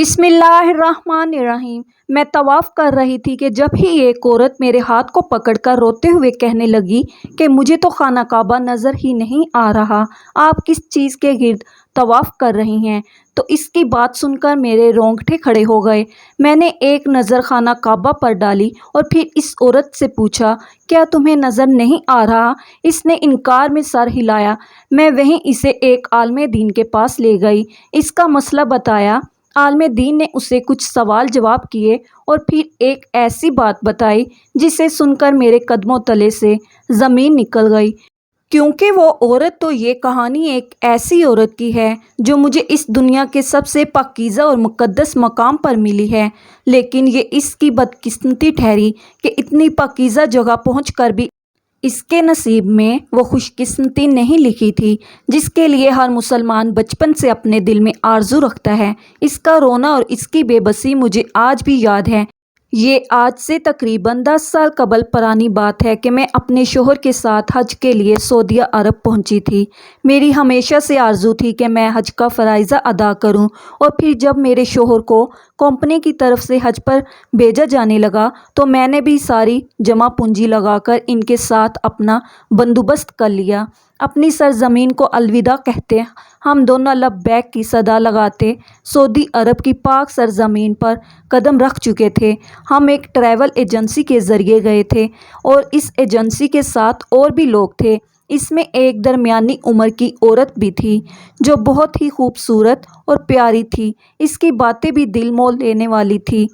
بسم اللہ الرحمن الرحیم۔ میں طواف کر رہی تھی کہ جب ہی ایک عورت میرے ہاتھ کو پکڑ کر روتے ہوئے کہنے لگی کہ مجھے تو خانہ کعبہ نظر ہی نہیں آ رہا، آپ کس چیز کے گرد طواف کر رہی ہیں؟ تو اس کی بات سن کر میرے رونگٹے کھڑے ہو گئے۔ میں نے ایک نظر خانہ کعبہ پر ڈالی اور پھر اس عورت سے پوچھا، کیا تمہیں نظر نہیں آ رہا؟ اس نے انکار میں سر ہلایا۔ میں وہیں اسے ایک عالم دین کے پاس لے گئی، اس کا مسئلہ بتایا۔ عالم دین نے اسے کچھ سوال جواب کیے اور پھر ایک ایسی بات بتائی جسے سن کر میرے قدموں تلے سے زمین نکل گئی، کیونکہ وہ عورت تو یہ کہانی ایک ایسی عورت کی ہے جو مجھے اس دنیا کے سب سے پاکیزہ اور مقدس مقام پر ملی ہے، لیکن یہ اس کی بدقسمتی ٹھہری کہ اتنی پاکیزہ جگہ پہنچ کر بھی اس کے نصیب میں وہ خوش قسمتی نہیں لکھی تھی جس کے لیے ہر مسلمان بچپن سے اپنے دل میں آرزو رکھتا ہے۔ اس کا رونا اور اس کی بے بسی مجھے آج بھی یاد ہے۔ یہ آج سے تقریباً 10 سال قبل پرانی بات ہے کہ میں اپنے شوہر کے ساتھ حج کے لیے سعودیہ عرب پہنچی تھی۔ میری ہمیشہ سے آرزو تھی کہ میں حج کا فریضہ ادا کروں، اور پھر جب میرے شوہر کو کمپنی کی طرف سے حج پر بھیجا جانے لگا تو میں نے بھی ساری جمع پونجی لگا کر ان کے ساتھ اپنا بندوبست کر لیا۔ اپنی سرزمین کو الوداع کہتے ہم دونوں لبیک کی صدا لگاتے سعودی عرب کی پاک سرزمین پر قدم رکھ چکے تھے۔ ہم ایک ٹریول ایجنسی کے ذریعے گئے تھے اور اس ایجنسی کے ساتھ اور بھی لوگ تھے۔ اس میں ایک درمیانی عمر کی عورت بھی تھی جو بہت ہی خوبصورت اور پیاری تھی۔ اس کی باتیں بھی دل مول لینے والی تھی۔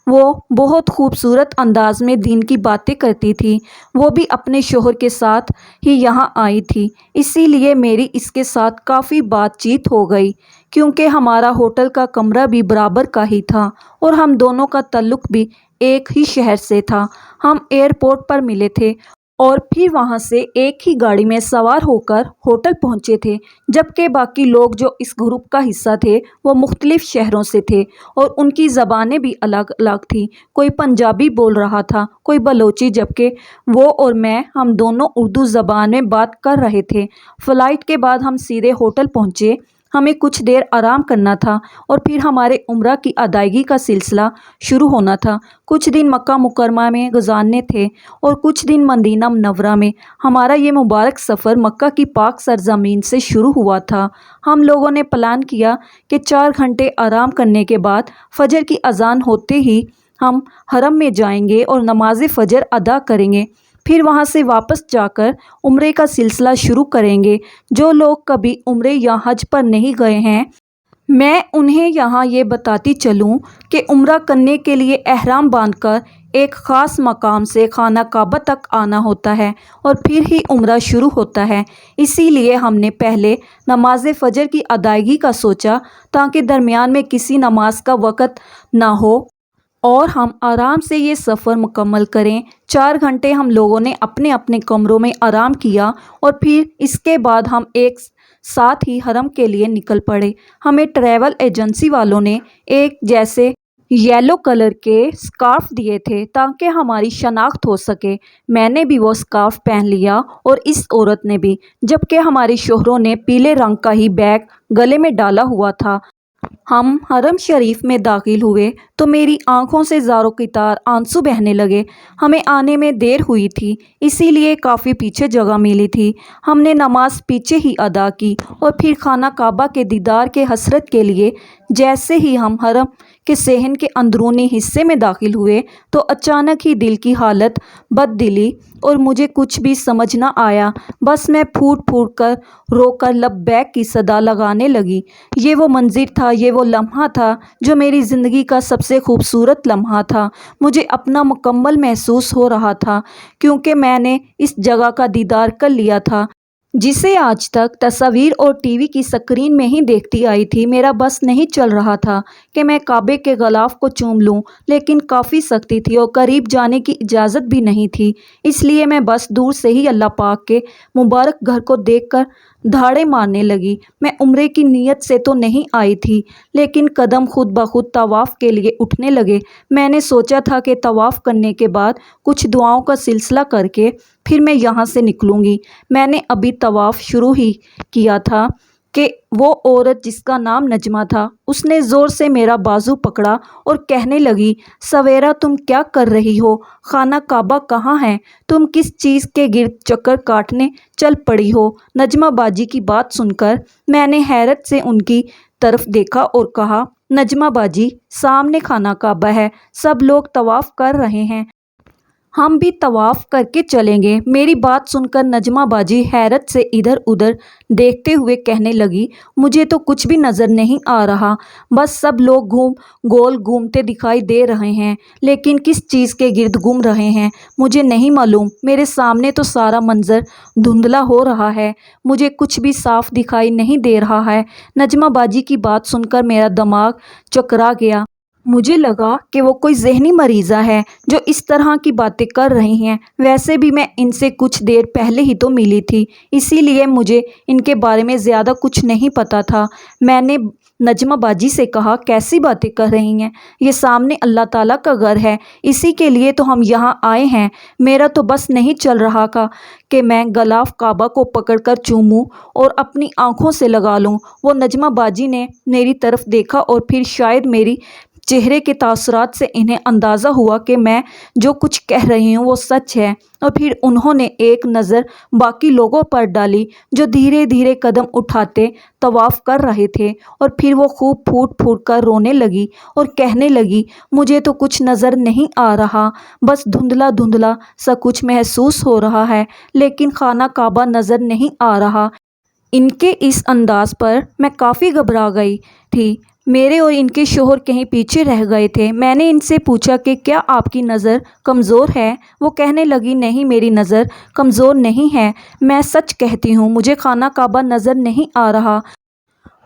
وہ بہت خوبصورت انداز میں دین کی باتیں کرتی تھی۔ وہ بھی اپنے شوہر کے ساتھ ہی یہاں آئی تھی، اسی لیے میری اس کے ساتھ کافی بات چیت ہو گئی، کیونکہ ہمارا ہوٹل کا کمرہ بھی برابر کا ہی تھا اور ہم دونوں کا تعلق بھی ایک ہی شہر سے تھا۔ ہم ایئرپورٹ پر ملے تھے اور پھر وہاں سے ایک ہی گاڑی میں سوار ہو کر ہوٹل پہنچے تھے، جبکہ باقی لوگ جو اس گروپ کا حصہ تھے وہ مختلف شہروں سے تھے اور ان کی زبانیں بھی الگ الگ تھیں۔ کوئی پنجابی بول رہا تھا، کوئی بلوچی، جبکہ وہ اور میں ہم دونوں اردو زبان میں بات کر رہے تھے۔ فلائٹ کے بعد ہم سیدھے ہوٹل پہنچے۔ ہمیں کچھ دیر آرام کرنا تھا اور پھر ہمارے عمرہ کی ادائیگی کا سلسلہ شروع ہونا تھا۔ کچھ دن مکہ مکرمہ میں گزارنے تھے اور کچھ دن مدینہ منورہ میں۔ ہمارا یہ مبارک سفر مکہ کی پاک سرزمین سے شروع ہوا تھا۔ ہم لوگوں نے پلان کیا کہ 4 گھنٹے آرام کرنے کے بعد فجر کی اذان ہوتے ہی ہم حرم میں جائیں گے اور نماز فجر ادا کریں گے، پھر وہاں سے واپس جا کر عمرے کا سلسلہ شروع کریں گے۔ جو لوگ کبھی عمرے یا حج پر نہیں گئے ہیں، میں انہیں یہاں یہ بتاتی چلوں کہ عمرہ کرنے کے لیے احرام باندھ کر ایک خاص مقام سے خانہ کعبہ تک آنا ہوتا ہے اور پھر ہی عمرہ شروع ہوتا ہے۔ اسی لیے ہم نے پہلے نماز فجر کی ادائیگی کا سوچا تاکہ درمیان میں کسی نماز کا وقت نہ ہو اور ہم آرام سے یہ سفر مکمل کریں۔ 4 گھنٹے ہم لوگوں نے اپنے اپنے کمروں میں آرام کیا اور پھر اس کے بعد ہم ایک ساتھ ہی حرم کے لیے نکل پڑے۔ ہمیں ٹریول ایجنسی والوں نے ایک جیسے یلو کلر کے اسکارف دیے تھے تاکہ ہماری شناخت ہو سکے۔ میں نے بھی وہ اسکارف پہن لیا اور اس عورت نے بھی، جبکہ ہمارے شوہروں نے پیلے رنگ کا ہی بیگ گلے میں ڈالا ہوا تھا۔ ہم حرم شریف میں داخل ہوئے تو میری آنکھوں سے زاروں قطار آنسو بہنے لگے۔ ہمیں آنے میں دیر ہوئی تھی، اسی لیے کافی پیچھے جگہ ملی تھی۔ ہم نے نماز پیچھے ہی ادا کی اور پھر خانہ کعبہ کے دیدار کے حسرت کے لیے جیسے ہی ہم حرم کے صحن کے اندرونی حصے میں داخل ہوئے تو اچانک ہی دل کی حالت بد دلی اور مجھے کچھ بھی سمجھ نہ آیا، بس میں پھوٹ پھوٹ کر رو کر لبیک کی صدا لگانے لگی۔ یہ وہ منظر تھا، یہ وہ لمحہ تھا جو میری زندگی کا سب سے خوبصورت لمحہ تھا۔ مجھے اپنا مکمل محسوس ہو رہا تھا کیونکہ میں نے اس جگہ کا دیدار کر لیا تھا جسے آج تک تصاویر اور ٹی وی کی سکرین میں ہی دیکھتی آئی تھی۔ میرا بس نہیں چل رہا تھا کہ میں کعبے کے غلاف کو چوم لوں، لیکن کافی سختی تھی اور قریب جانے کی اجازت بھی نہیں تھی، اس لیے میں بس دور سے ہی اللہ پاک کے مبارک گھر کو دیکھ کر دھاڑے مارنے لگی۔ میں عمرے کی نیت سے تو نہیں آئی تھی، لیکن قدم خود بخود طواف کے لیے اٹھنے لگے۔ میں نے سوچا تھا کہ طواف کرنے کے بعد کچھ دعاؤں کا سلسلہ کر کے پھر میں یہاں سے نکلوں گی۔ میں نے ابھی طواف شروع ہی کیا تھا کہ وہ عورت جس کا نام نجمہ تھا، اس نے زور سے میرا بازو پکڑا اور کہنے لگی، سویرا تم کیا کر رہی ہو؟ خانہ کعبہ کہاں ہے؟ تم کس چیز کے گرد چکر کاٹنے چل پڑی ہو؟ نجمہ باجی کی بات سن کر میں نے حیرت سے ان کی طرف دیکھا اور کہا، نجمہ باجی، سامنے خانہ کعبہ ہے، سب لوگ طواف کر رہے ہیں، ہم بھی طواف کر کے چلیں گے۔ میری بات سن کر نجمہ باجی حیرت سے ادھر ادھر دیکھتے ہوئے کہنے لگی، مجھے تو کچھ بھی نظر نہیں آ رہا، بس سب لوگ گول گھومتے دکھائی دے رہے ہیں، لیکن کس چیز کے گرد گھوم رہے ہیں مجھے نہیں معلوم۔ میرے سامنے تو سارا منظر دھندلا ہو رہا ہے، مجھے کچھ بھی صاف دکھائی نہیں دے رہا ہے۔ نجمہ باجی کی بات سن کر میرا دماغ چکرا گیا۔ مجھے لگا کہ وہ کوئی ذہنی مریضہ ہے جو اس طرح کی باتیں کر رہی ہیں۔ ویسے بھی میں ان سے کچھ دیر پہلے ہی تو ملی تھی، اسی لیے مجھے ان کے بارے میں زیادہ کچھ نہیں پتا تھا۔ میں نے نجمہ باجی سے کہا، کیسی باتیں کر رہی ہیں؟ یہ سامنے اللہ تعالیٰ کا گھر ہے، اسی کے لیے تو ہم یہاں آئے ہیں۔ میرا تو بس نہیں چل رہا تھا کہ میں غلاف کعبہ کو پکڑ کر چوموں اور اپنی آنکھوں سے لگا لوں۔ وہ نجمہ باجی نے میری طرف دیکھا اور پھر شاید میری چہرے کے تاثرات سے انہیں اندازہ ہوا کہ میں جو کچھ کہہ رہی ہوں وہ سچ ہے، اور پھر انہوں نے ایک نظر باقی لوگوں پر ڈالی جو دھیرے دھیرے قدم اٹھاتے طواف کر رہے تھے، اور پھر وہ خوب پھوٹ پھوٹ کر رونے لگی اور کہنے لگی، مجھے تو کچھ نظر نہیں آ رہا، بس دھندلا دھندلا سا کچھ محسوس ہو رہا ہے، لیکن خانہ کعبہ نظر نہیں آ رہا۔ ان کے اس انداز پر میں کافی گھبرا گئی تھی۔ میرے اور ان کے شوہر کہیں پیچھے رہ گئے تھے۔ میں نے ان سے پوچھا کہ کیا آپ کی نظر کمزور ہے؟ وہ کہنے لگی، نہیں، میری نظر کمزور نہیں ہے، میں سچ کہتی ہوں، مجھے خانہ کعبہ نظر نہیں آ رہا،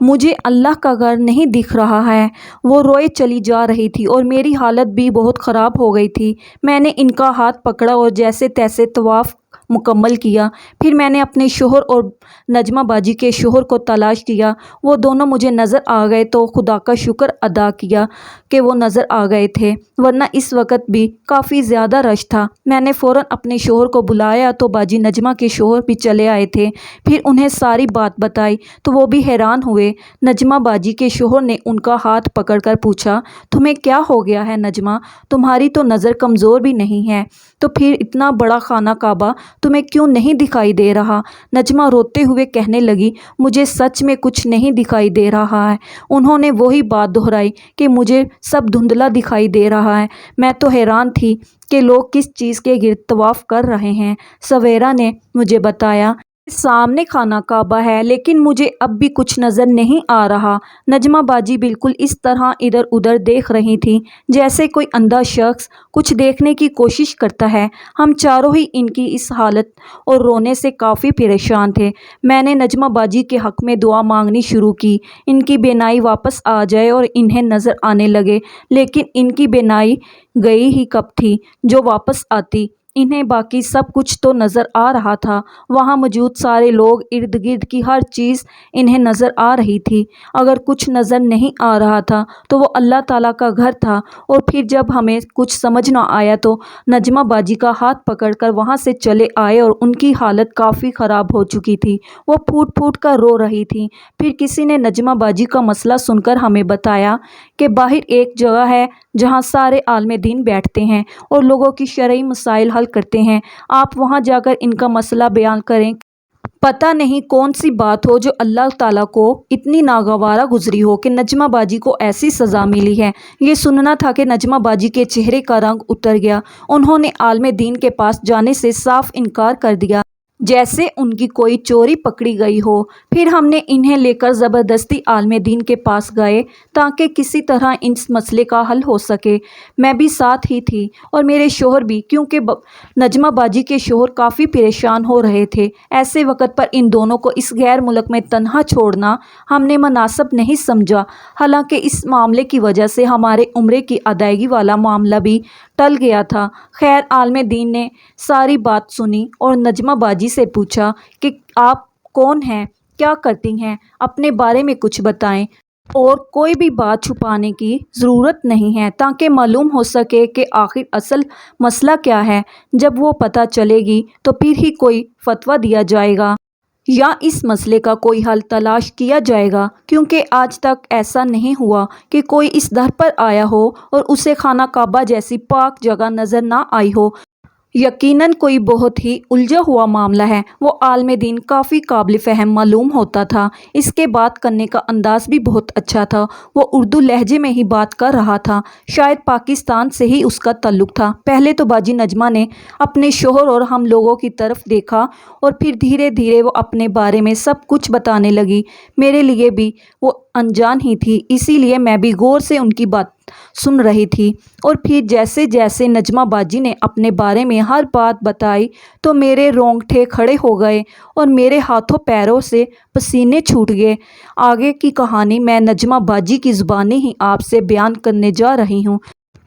مجھے اللہ کا گھر نہیں دکھ رہا ہے۔ وہ روئے چلی جا رہی تھی اور میری حالت بھی بہت خراب ہو گئی تھی۔ میں نے ان کا ہاتھ پکڑا اور جیسے تیسے طواف مکمل کیا۔ پھر میں نے اپنے شوہر اور نجمہ باجی کے شوہر کو تلاش کیا، وہ دونوں مجھے نظر آ گئے تو خدا کا شکر ادا کیا کہ وہ نظر آ گئے تھے، ورنہ اس وقت بھی کافی زیادہ رش تھا۔ میں نے فوراً اپنے شوہر کو بلایا تو باجی نجمہ کے شوہر بھی چلے آئے تھے۔ پھر انہیں ساری بات بتائی تو وہ بھی حیران ہوئے۔ نجمہ باجی کے شوہر نے ان کا ہاتھ پکڑ کر پوچھا، تمہیں کیا ہو گیا ہے نجمہ؟ تمہاری تو نظر کمزور بھی نہیں ہے، تو پھر اتنا بڑا خانہ کعبہ تمہیں کیوں نہیں دکھائی دے رہا؟ نجمہ روتے ہوئے کہنے لگی، مجھے سچ میں کچھ نہیں دکھائی دے رہا ہے۔ انہوں نے وہی بات دہرائی کہ مجھے سب دھندلا دکھائی دے رہا ہے۔ میں تو حیران تھی کہ لوگ کس چیز کے گرد طواف کر رہے ہیں۔ سویرا نے مجھے بتایا سامنے خانہ کعبہ ہے، لیکن مجھے اب بھی کچھ نظر نہیں آ رہا۔ نجمہ باجی بالکل اس طرح ادھر ادھر دیکھ رہی تھی جیسے کوئی اندھا شخص کچھ دیکھنے کی کوشش کرتا ہے۔ ہم چاروں ہی ان کی اس حالت اور رونے سے کافی پریشان تھے۔ میں نے نجمہ باجی کے حق میں دعا مانگنی شروع کی، ان کی بینائی واپس آ جائے اور انہیں نظر آنے لگے، لیکن ان کی بینائی گئی ہی کب تھی جو واپس آتی۔ انہیں باقی سب کچھ تو نظر آ رہا تھا، وہاں موجود سارے لوگ، ارد گرد کی ہر چیز انہیں نظر آ رہی تھی۔ اگر کچھ نظر نہیں آ رہا تھا تو وہ اللہ تعالیٰ کا گھر تھا۔ اور پھر جب ہمیں کچھ سمجھ نہ آیا تو نجمہ باجی کا ہاتھ پکڑ کر وہاں سے چلے آئے اور ان کی حالت کافی خراب ہو چکی تھی، وہ پھوٹ پھوٹ کر رو رہی تھیں۔ پھر کسی نے نجمہ باجی کا مسئلہ سن کر ہمیں بتایا کہ باہر ایک جگہ ہے جہاں سارے عالم دین بیٹھتے ہیں اور لوگوں کی شرعی مسائل حل کرتے ہیں، آپ وہاں جا کر ان کا مسئلہ بیان کریں۔ پتہ نہیں کون سی بات ہو جو اللہ تعالیٰ کو اتنی ناگوارہ گزری ہو کہ نجمہ باجی کو ایسی سزا ملی ہے۔ یہ سننا تھا کہ نجمہ باجی کے چہرے کا رنگ اتر گیا۔ انہوں نے عالم دین کے پاس جانے سے صاف انکار کر دیا، جیسے ان کی کوئی چوری پکڑی گئی ہو۔ پھر ہم نے انہیں لے کر زبردستی عالم دین کے پاس گئے تاکہ کسی طرح اس مسئلے کا حل ہو سکے۔ میں بھی ساتھ ہی تھی اور میرے شوہر بھی، کیونکہ نجمہ باجی کے شوہر کافی پریشان ہو رہے تھے۔ ایسے وقت پر ان دونوں کو اس غیر ملک میں تنہا چھوڑنا ہم نے مناسب نہیں سمجھا، حالانکہ اس معاملے کی وجہ سے ہمارے عمرے کی ادائیگی والا معاملہ بھی ٹل گیا تھا۔ خیر، عالم دین نے ساری بات سنی اور نجمہ باجی سے پوچھا کہ آپ کون ہیں، کیا کرتی ہیں، اپنے بارے میں کچھ بتائیں، اور کوئی بھی بات چھپانے کی ضرورت نہیں ہے تاکہ معلوم ہو سکے کہ آخر اصل مسئلہ کیا ہے۔ جب وہ پتہ چلے گی تو پھر ہی کوئی فتویٰ دیا جائے گا۔ یا اس مسئلے کا کوئی حل تلاش کیا جائے گا، کیونکہ آج تک ایسا نہیں ہوا کہ کوئی اس در پر آیا ہو اور اسے خانہ کعبہ جیسی پاک جگہ نظر نہ آئی ہو۔ یقیناً کوئی بہت ہی الجھا ہوا معاملہ ہے۔ وہ عالم دین کافی قابل فہم معلوم ہوتا تھا۔ اس کے بات کرنے کا انداز بھی بہت اچھا تھا۔ وہ اردو لہجے میں ہی بات کر رہا تھا، شاید پاکستان سے ہی اس کا تعلق تھا۔ پہلے تو باجی نجمہ نے اپنے شوہر اور ہم لوگوں کی طرف دیکھا اور پھر دھیرے دھیرے وہ اپنے بارے میں سب کچھ بتانے لگی۔ میرے لیے بھی وہ انجان ہی تھی، اسی لیے میں بھی غور سے ان کی بات سن رہی تھی۔ اور پھر جیسے جیسے نجمہ باجی نے اپنے بارے میں ہر بات بتائی تو میرے رونگٹے کھڑے ہو گئے اور میرے ہاتھوں پیروں سے پسینے چھوٹ گئے۔ آگے کی کہانی میں نجمہ باجی کی زبانی ہی آپ سے بیان کرنے جا رہی ہوں۔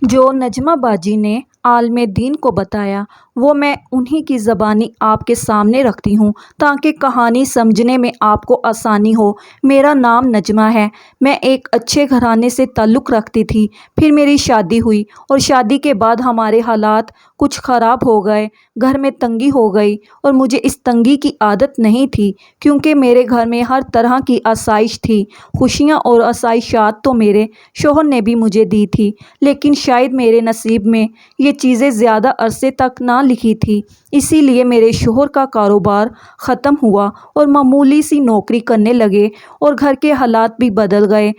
جو نجمہ باجی نے عالم دین کو بتایا وہ میں انہی کی زبانی آپ کے سامنے رکھتی ہوں تاکہ کہانی سمجھنے میں آپ کو آسانی ہو۔ میرا نام نجمہ ہے۔ میں ایک اچھے گھرانے سے تعلق رکھتی تھی۔ پھر میری شادی ہوئی اور شادی کے بعد ہمارے حالات کچھ خراب ہو گئے۔ گھر میں تنگی ہو گئی اور مجھے اس تنگی کی عادت نہیں تھی، کیونکہ میرے گھر میں ہر طرح کی آسائش تھی۔ خوشیاں اور آسائشات تو میرے شوہر نے بھی مجھے دی تھی، لیکن شاید میرے نصیب میں یہ چیزیں زیادہ عرصے تک نہ لکھی تھی، اسی لیے میرے شوہر کا کاروبار ختم ہوا اور معمولی سی نوکری کرنے لگے اور گھر کے حالات بھی بدل گئے۔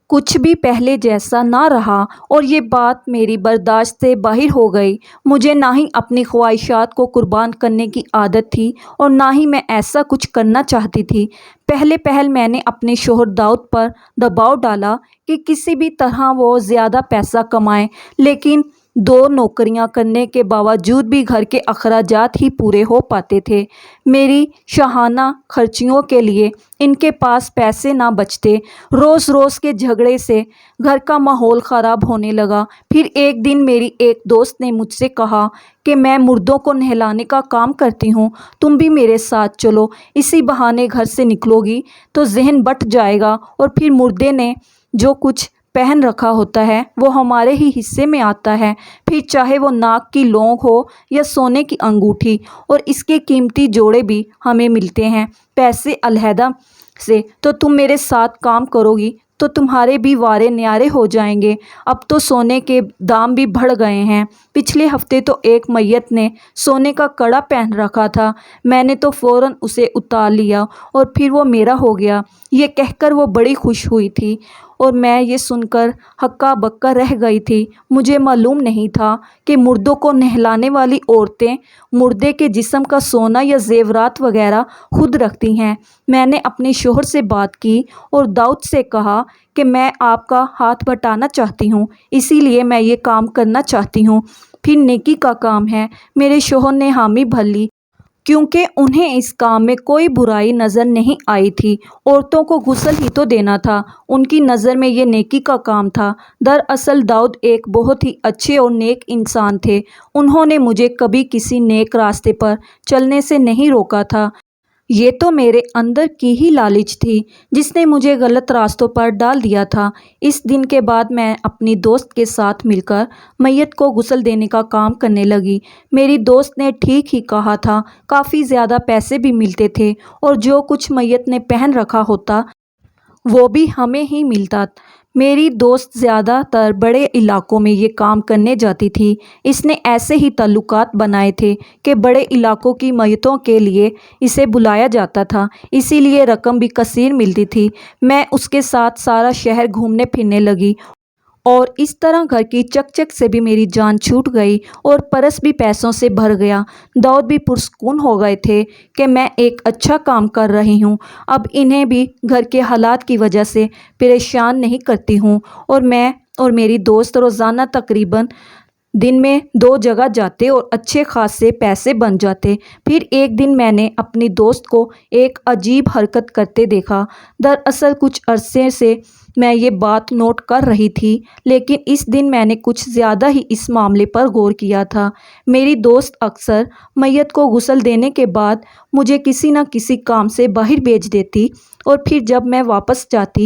کچھ بھی پہلے جیسا نہ رہا اور یہ بات میری برداشت سے باہر ہو گئی۔ مجھے نہ ہی اپنی خواہشات کو قربان کرنے کی عادت تھی اور نہ ہی میں ایسا کچھ کرنا چاہتی تھی۔ پہل میں نے اپنے شوہر داؤد پر دباؤ ڈالا کہ کسی بھی طرح وہ زیادہ پیسہ کمائیں، لیکن 2 نوکریاں کرنے کے باوجود بھی گھر کے اخراجات ہی پورے ہو پاتے تھے۔ میری شاہانہ خرچیوں کے لیے ان کے پاس پیسے نہ بچتے۔ روز روز کے جھگڑے سے گھر کا ماحول خراب ہونے لگا۔ پھر ایک دن میری ایک دوست نے مجھ سے کہا کہ میں مردوں کو نہلانے کا کام کرتی ہوں، تم بھی میرے ساتھ چلو، اسی بہانے گھر سے نکلو گی تو ذہن بٹ جائے گا اور پھر مردے نے جو کچھ پہن رکھا ہوتا ہے وہ ہمارے ہی حصے میں آتا ہے، پھر چاہے وہ ناک کی لونگ ہو یا سونے کی انگوٹھی، اور اس کے قیمتی جوڑے بھی ہمیں ملتے ہیں پیسے علیحدہ سے۔ تو تم میرے ساتھ کام کرو گی تو تمہارے بھی وارے نیارے ہو جائیں گے۔ اب تو سونے کے دام بھی بڑھ گئے ہیں۔ پچھلے ہفتے تو ایک میت نے سونے کا کڑا پہن رکھا تھا، میں نے تو فوراً اسے اتار لیا اور پھر وہ میرا ہو گیا۔ یہ کہہ کر وہ بڑی خوش ہوئی تھی اور میں یہ سن کر ہکا بکا رہ گئی تھی۔ مجھے معلوم نہیں تھا کہ مردوں کو نہلانے والی عورتیں مردے کے جسم کا سونا یا زیورات وغیرہ خود رکھتی ہیں۔ میں نے اپنے شوہر سے بات کی اور داؤد سے کہا کہ میں آپ کا ہاتھ بٹانا چاہتی ہوں، اسی لیے میں یہ کام کرنا چاہتی ہوں۔ پھر نیکی کا کام ہے۔ میرے شوہر نے حامی بھر لی، کیونکہ انہیں اس کام میں کوئی برائی نظر نہیں آئی تھی۔ عورتوں کو غسل ہی تو دینا تھا، ان کی نظر میں یہ نیکی کا کام تھا۔ دراصل داؤد ایک بہت ہی اچھے اور نیک انسان تھے۔ انہوں نے مجھے کبھی کسی نیک راستے پر چلنے سے نہیں روکا تھا۔ یہ تو میرے اندر کی ہی لالچ تھی جس نے مجھے غلط راستوں پر ڈال دیا تھا۔ اس دن کے بعد میں اپنی دوست کے ساتھ مل کر میت کو غسل دینے کا کام کرنے لگی۔ میری دوست نے ٹھیک ہی کہا تھا، کافی زیادہ پیسے بھی ملتے تھے اور جو کچھ میت نے پہن رکھا ہوتا وہ بھی ہمیں ہی ملتا۔ میری دوست زیادہ تر بڑے علاقوں میں یہ کام کرنے جاتی تھی۔ اس نے ایسے ہی تعلقات بنائے تھے کہ بڑے علاقوں کی میتوں کے لیے اسے بلایا جاتا تھا، اسی لیے رقم بھی کثیر ملتی تھی۔ میں اس کے ساتھ سارا شہر گھومنے پھرنے لگی اور اس طرح گھر کی چک چک سے بھی میری جان چھوٹ گئی اور پرس بھی پیسوں سے بھر گیا۔ داؤد بھی پرسکون ہو گئے تھے کہ میں ایک اچھا کام کر رہی ہوں، اب انہیں بھی گھر کے حالات کی وجہ سے پریشان نہیں کرتی ہوں، اور میں اور میری دوست روزانہ تقریباً دن میں 2 جگہ جاتے اور اچھے خاصے پیسے بن جاتے۔ پھر ایک دن میں نے اپنی دوست کو ایک عجیب حرکت کرتے دیکھا۔ دراصل کچھ عرصے سے میں یہ بات نوٹ کر رہی تھی، لیکن اس دن میں نے کچھ زیادہ ہی اس معاملے پر غور کیا تھا۔ میری دوست اکثر میت کو غسل دینے کے بعد مجھے کسی نہ کسی کام سے باہر بھیج دیتی اور پھر جب میں واپس جاتی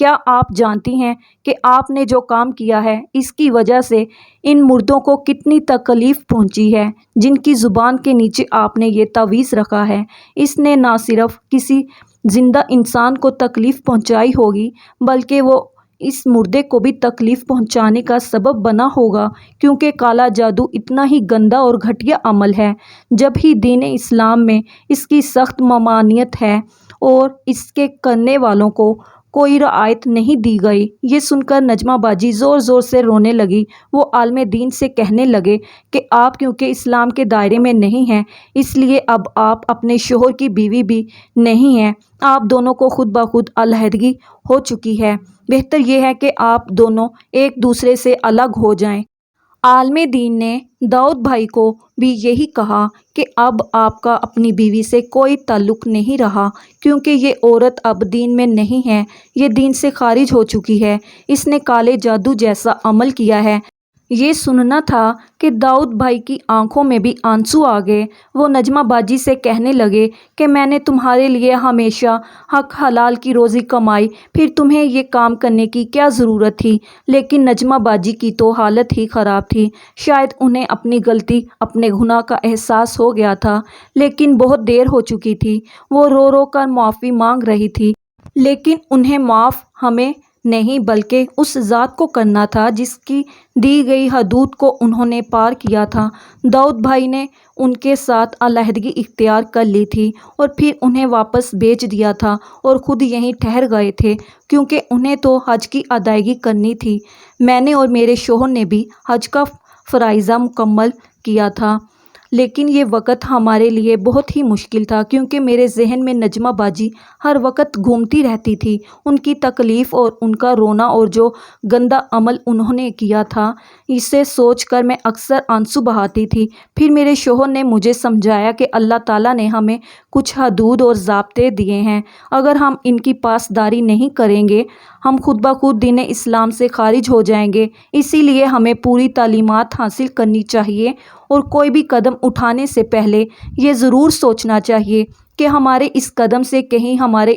کیا آپ جانتی ہیں کہ آپ نے جو کام کیا ہے اس کی وجہ سے ان مردوں کو کتنی تکلیف پہنچی ہے؟ جن کی زبان کے نیچے آپ نے یہ تعویذ رکھا ہے، اس نے نہ صرف کسی زندہ انسان کو تکلیف پہنچائی ہوگی بلکہ وہ اس مردے کو بھی تکلیف پہنچانے کا سبب بنا ہوگا، کیونکہ کالا جادو اتنا ہی گندا اور گھٹیا عمل ہے جب ہی دین اسلام میں اس کی سخت ممانعت ہے اور اس کے کرنے والوں کو کوئی رعایت نہیں دی گئی۔ یہ سن کر نجمہ باجی زور زور سے رونے لگی۔ وہ عالم دین سے کہنے لگے کہ آپ کیونکہ اسلام کے دائرے میں نہیں ہیں، اس لیے اب آپ اپنے شوہر کی بیوی بھی نہیں ہیں، آپ دونوں کو خود بخود علیحدگی ہو چکی ہے، بہتر یہ ہے کہ آپ دونوں ایک دوسرے سے الگ ہو جائیں۔ عالم دین نے داؤد بھائی کو بھی یہی کہا کہ اب آپ کا اپنی بیوی سے کوئی تعلق نہیں رہا، کیونکہ یہ عورت اب دین میں نہیں ہے، یہ دین سے خارج ہو چکی ہے، اس نے کالے جادو جیسا عمل کیا ہے۔ یہ سننا تھا کہ داؤد بھائی کی آنکھوں میں بھی آنسو آ گئے۔ وہ نجمہ باجی سے کہنے لگے کہ میں نے تمہارے لیے ہمیشہ حق حلال کی روزی کمائی، پھر تمہیں یہ کام کرنے کی کیا ضرورت تھی؟ لیکن نجمہ باجی کی تو حالت ہی خراب تھی۔ شاید انہیں اپنی غلطی، اپنے گناہ کا احساس ہو گیا تھا، لیکن بہت دیر ہو چکی تھی۔ وہ رو رو کر معافی مانگ رہی تھی، لیکن انہیں معاف ہمیں نہیں بلکہ اس ذات کو کرنا تھا جس کی دی گئی حدود کو انہوں نے پار کیا تھا۔ داؤد بھائی نے ان کے ساتھ علیحدگی اختیار کر لی تھی اور پھر انہیں واپس بھیج دیا تھا اور خود یہیں ٹھہر گئے تھے، کیونکہ انہیں تو حج کی ادائیگی کرنی تھی۔ میں نے اور میرے شوہر نے بھی حج کا فریضہ مکمل کیا تھا، لیکن یہ وقت ہمارے لیے بہت ہی مشکل تھا، کیونکہ میرے ذہن میں نجمہ باجی ہر وقت گھومتی رہتی تھی۔ ان کی تکلیف اور ان کا رونا اور جو گندا عمل انہوں نے کیا تھا، اسے سوچ کر میں اکثر آنسو بہاتی تھی۔ پھر میرے شوہر نے مجھے سمجھایا کہ اللہ تعالیٰ نے ہمیں کچھ حدود اور ضابطے دیے ہیں، اگر ہم ان کی پاسداری نہیں کریں گے ہم خود بخود دین اسلام سے خارج ہو جائیں گے، اسی لیے ہمیں پوری تعلیمات حاصل کرنی چاہیے اور کوئی بھی قدم اٹھانے سے پہلے یہ ضرور سوچنا چاہیے کہ ہمارے اس قدم سے کہیں ہمارے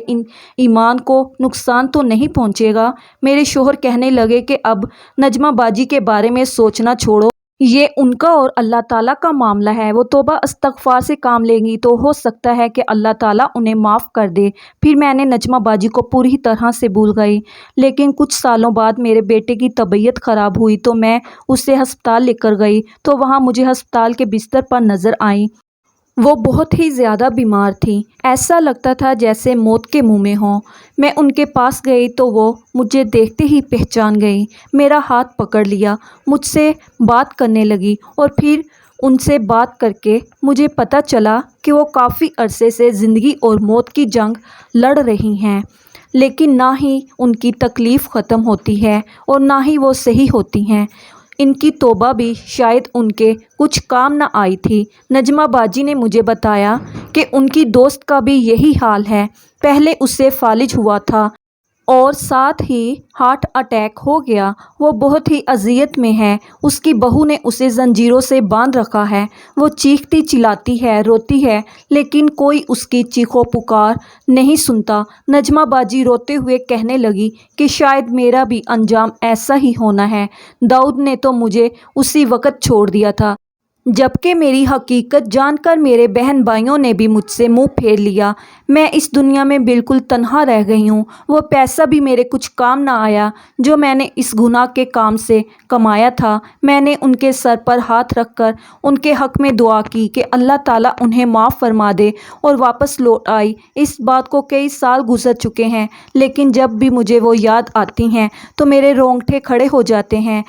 ایمان کو نقصان تو نہیں پہنچے گا۔ میرے شوہر کہنے لگے کہ اب نجمہ باجی کے بارے میں سوچنا چھوڑو، یہ ان کا اور اللہ تعالیٰ کا معاملہ ہے، وہ توبہ استغفار سے کام لیں گی تو ہو سکتا ہے کہ اللہ تعالیٰ انہیں معاف کر دے۔ پھر میں نے نجمہ باجی کو پوری طرح سے بھول گئی، لیکن کچھ سالوں بعد میرے بیٹے کی طبیعت خراب ہوئی تو میں اسے ہسپتال لے کر گئی تو وہاں مجھے ہسپتال کے بستر پر نظر آئیں۔ وہ بہت ہی زیادہ بیمار تھیں، ایسا لگتا تھا جیسے موت کے منہ میں ہوں۔ میں ان کے پاس گئی تو وہ مجھے دیکھتے ہی پہچان گئیں، میرا ہاتھ پکڑ لیا، مجھ سے بات کرنے لگی اور پھر ان سے بات کر کے مجھے پتہ چلا کہ وہ کافی عرصے سے زندگی اور موت کی جنگ لڑ رہی ہیں، لیکن نہ ہی ان کی تکلیف ختم ہوتی ہے اور نہ ہی وہ صحیح ہوتی ہیں۔ ان کی توبہ بھی شاید ان کے کچھ کام نہ آئی تھی۔ نجمہ باجی نے مجھے بتایا کہ ان کی دوست کا بھی یہی حال ہے، پہلے اسے فالج ہوا تھا اور ساتھ ہی ہارٹ اٹیک ہو گیا، وہ بہت ہی اذیت میں ہے، اس کی بہو نے اسے زنجیروں سے باندھ رکھا ہے، وہ چیختی چلاتی ہے، روتی ہے، لیکن کوئی اس کی چیخو پکار نہیں سنتا۔ نجمہ باجی روتے ہوئے کہنے لگی کہ شاید میرا بھی انجام ایسا ہی ہونا ہے، داؤد نے تو مجھے اسی وقت چھوڑ دیا تھا، جبکہ میری حقیقت جان کر میرے بہن بھائیوں نے بھی مجھ سے منہ پھیر لیا، میں اس دنیا میں بالکل تنہا رہ گئی ہوں، وہ پیسہ بھی میرے کچھ کام نہ آیا جو میں نے اس گناہ کے کام سے کمایا تھا۔ میں نے ان کے سر پر ہاتھ رکھ کر ان کے حق میں دعا کی کہ اللہ تعالیٰ انہیں معاف فرما دے اور واپس لوٹ آئی۔ اس بات کو کئی سال گزر چکے ہیں، لیکن جب بھی مجھے وہ یاد آتی ہیں تو میرے رونگٹے کھڑے ہو جاتے ہیں۔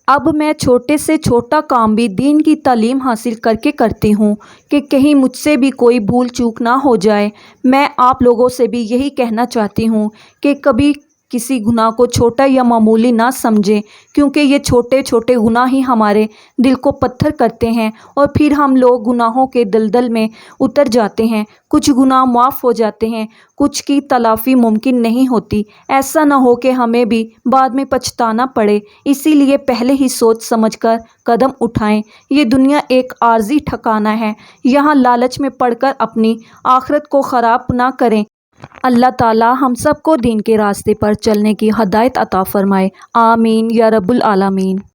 اب میں چھوٹے سے چھوٹا کام بھی دین کی تعلیم حاصل کر کے کرتی ہوں کہ کہیں مجھ سے بھی کوئی بھول چوک نہ ہو جائے۔ میں آپ لوگوں سے بھی یہی کہنا چاہتی ہوں کہ کبھی کسی گناہ کو چھوٹا یا معمولی نہ سمجھیں، کیونکہ یہ چھوٹے چھوٹے گناہ ہی ہمارے دل کو پتھر کرتے ہیں اور پھر ہم لوگ گناہوں کے دلدل میں اتر جاتے ہیں۔ کچھ گناہ معاف ہو جاتے ہیں، کچھ کی تلافی ممکن نہیں ہوتی، ایسا نہ ہو کہ ہمیں بھی بعد میں پچھتانا پڑے، اسی لیے پہلے ہی سوچ سمجھ کر قدم اٹھائیں۔ یہ دنیا ایک عارضی ٹھکانہ ہے، یہاں لالچ میں پڑ کر اپنی آخرت کو خراب نہ کریں۔ اللہ تعالیٰ ہم سب کو دین کے راستے پر چلنے کی ہدایت عطا فرمائے، آمین یا رب العالمین۔